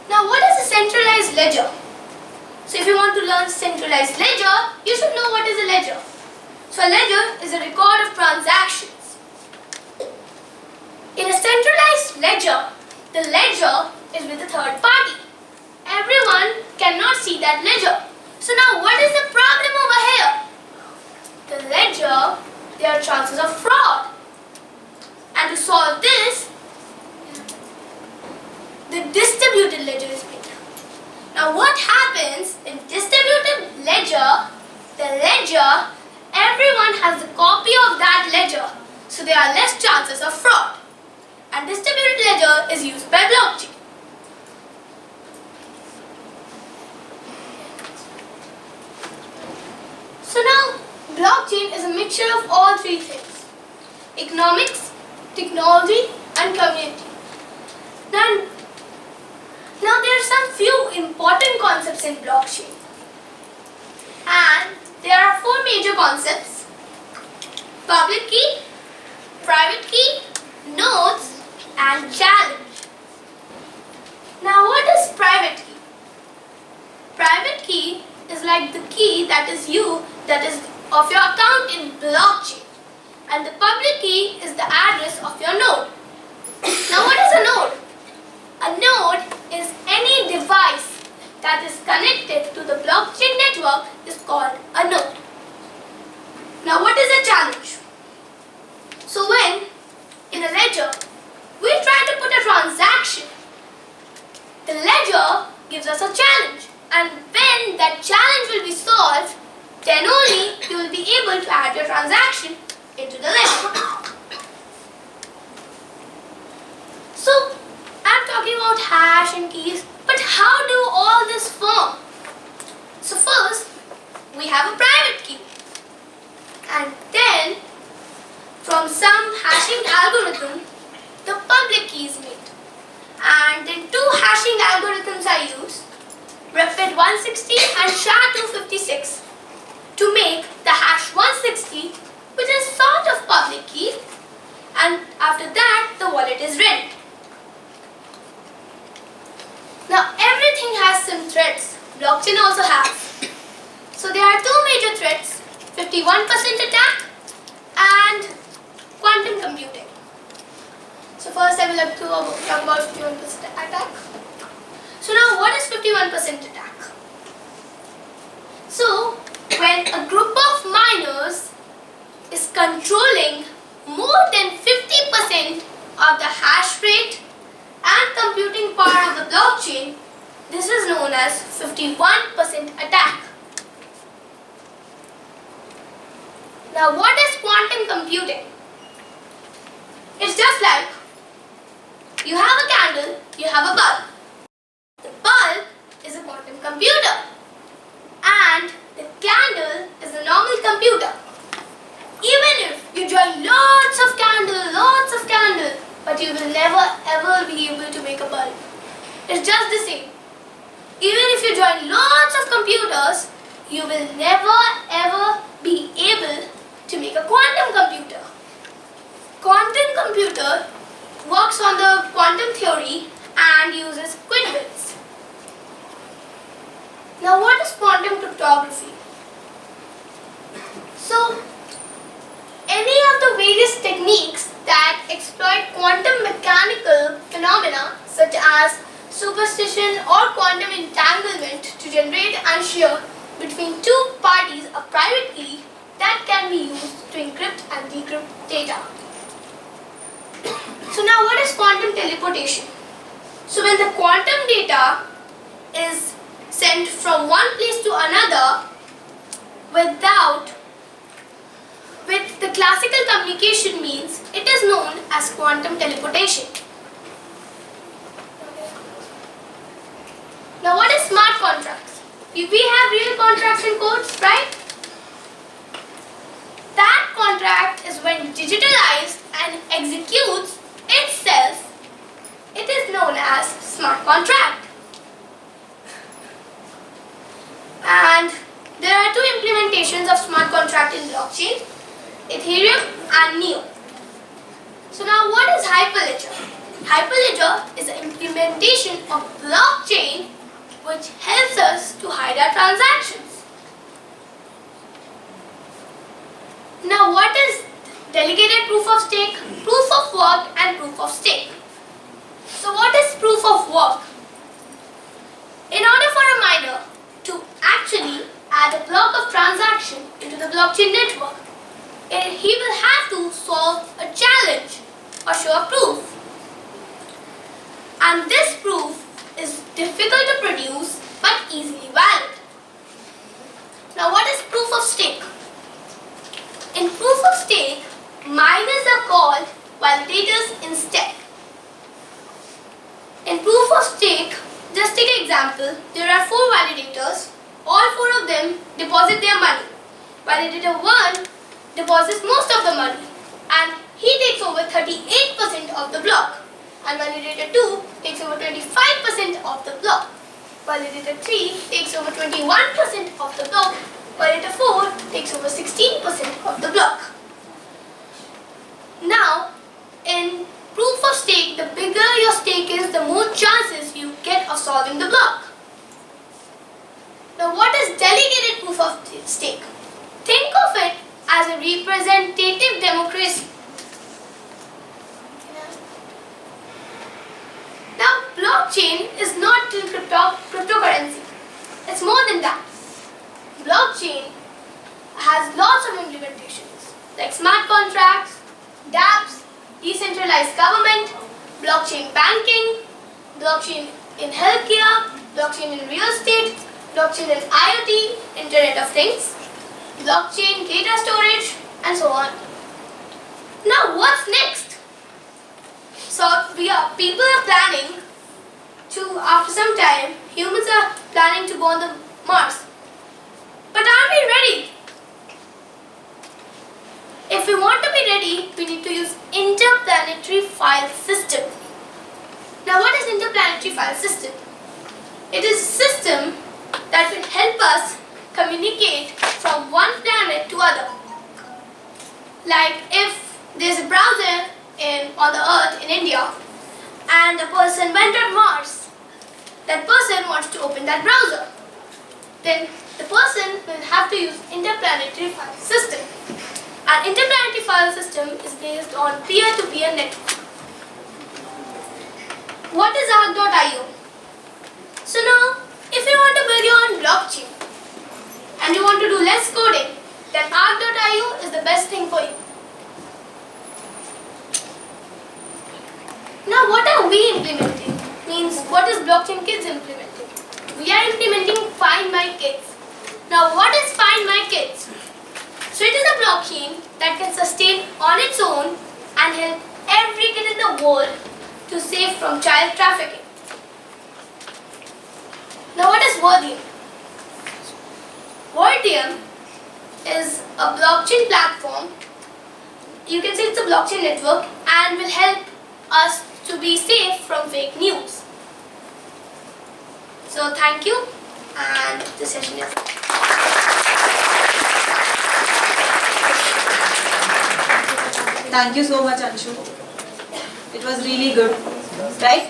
Now what is a centralized ledger? So if you want to learn centralized ledger, you should know what is a ledger. So a ledger is a record of transactions. In a centralized ledger, the ledger is with a third party. Everyone cannot see that ledger. So now what is the problem over here? The ledger, there are chances of fraud. And to solve this, the distributed ledger is made. Now what happens in distributed ledger, the ledger, everyone has a copy of that ledger, so there are less chances of fraud. And distributed ledger is used by blockchain. So now blockchain is a mixture of all three things: economics, technology and community. Now there are some few important concepts in blockchain, and there are four major concepts: public key, private key, nodes and challenge. Now what is private key? Private key is like the key that is of your account in blockchain, and the public key is the address of your node. Now what is a node? A node is any device that is connected to the blockchain network is called a node. Now what is a challenge? So when in a ledger we try to put a transaction, the ledger gives us a challenge, and when that challenge will be solved, then only you will be able to add your transaction into the ledger. So I'm talking about hash and keys, but how do all this form? So first, we have a private key, and then from some hashing algorithm, the public key is made, and then two hashing algorithms are used, Rapid 160 and SHA-256, to make the hash 160, which is sort of public key, and after that the wallet is ready. Now everything has some threats. Blockchain also has. So there are two major threats: 51% attack and quantum computing. So first I will like to talk about 51% attack. So now what is 51% attack? So when a group of miners is controlling more than 50% of the hash rate and computing power of the blockchain, this is known as 51% attack. Now what is quantum computing? It's just like you have a candle, you have a bulb. The bulb is a quantum computer and the candle is a normal computer. Even if you join lots of candle, but you will never ever be able to make a bulb. It's just the same. Even if you join lots of computers, you will never ever be able to make a quantum computer. Quantum computer works on the quantum theory and uses qubits. Now what is quantum cryptography? So any of the various techniques that exploit quantum mechanical phenomena such as superposition or quantum entanglement to generate and share between two parties a private key that can be used to encrypt and decrypt data. So now what is quantum teleportation? So when the quantum data is sent from one place to another with the classical communication means, it is known as quantum teleportation. Now what is smart contracts? We have real contracts and codes, right? That contract is when digitalized and executes itself. It is known as smart contract. And there are two implementations of smart contract in blockchain: Ethereum and Neo. So now what is hyperledger? Hyperledger is an implementation of blockchain which helps us to hide our transactions. Now what is delegated proof of stake, proof of work and proof of stake? So what is proof of work? In order for a miner to actually add a block of transaction into the blockchain network, he will have to solve a challenge or show a proof. And this proof is difficult to produce but easily valid. Now what is proof of stake? In proof of stake, miners are called validators instead. In proof of stake, just take an example, there are 4 validators, all 4 of them deposit their money. Validator 1 deposits most of the money and he takes over 38% of the block. And validator 2 takes over 25% of the block. Validator 3 takes over 21% of the block. Validator 4 takes over 16% of the block. Now, in proof of stake, the bigger your stake is, the more chances you get of solving the block. Now, what is delegated proof of stake? Think of it as a representative democracy. Now, blockchain is not just cryptocurrency. It's more than that. Blockchain has lots of implementations like smart contracts, dApps, decentralized government, blockchain banking, blockchain in healthcare, blockchain in real estate, blockchain in IoT, Internet of Things, blockchain data storage, and so on. Now, what's next? So people are planning to, after some time, humans are planning to go on the Mars. But are we ready? If we want to be ready, we need to use interplanetary file system. Now what is interplanetary file system? It is a system that will help us communicate from one planet to other. Like if there's a browser on the earth in India and a person went on Mars, that person wants to open that browser. Then the person will have to use interplanetary file system. And interplanetary file system is based on peer-to-peer network. What is arc.io? So now, if you want to build your own blockchain and you want to do less coding, then arc.io is the best thing for you. Now what are we implementing? Means what is Blockchain Kids implementing? We are implementing Find My Kids. Now what is Find My Kids? So it is a blockchain that can sustain on its own and help every kid in the world to save from child trafficking. Now what is Wordium? Wordium is a blockchain platform. You can say it's a blockchain network and will help us to be safe from fake news. So thank you, and the session is up. Thank you so much, Anshu. It was really good, right?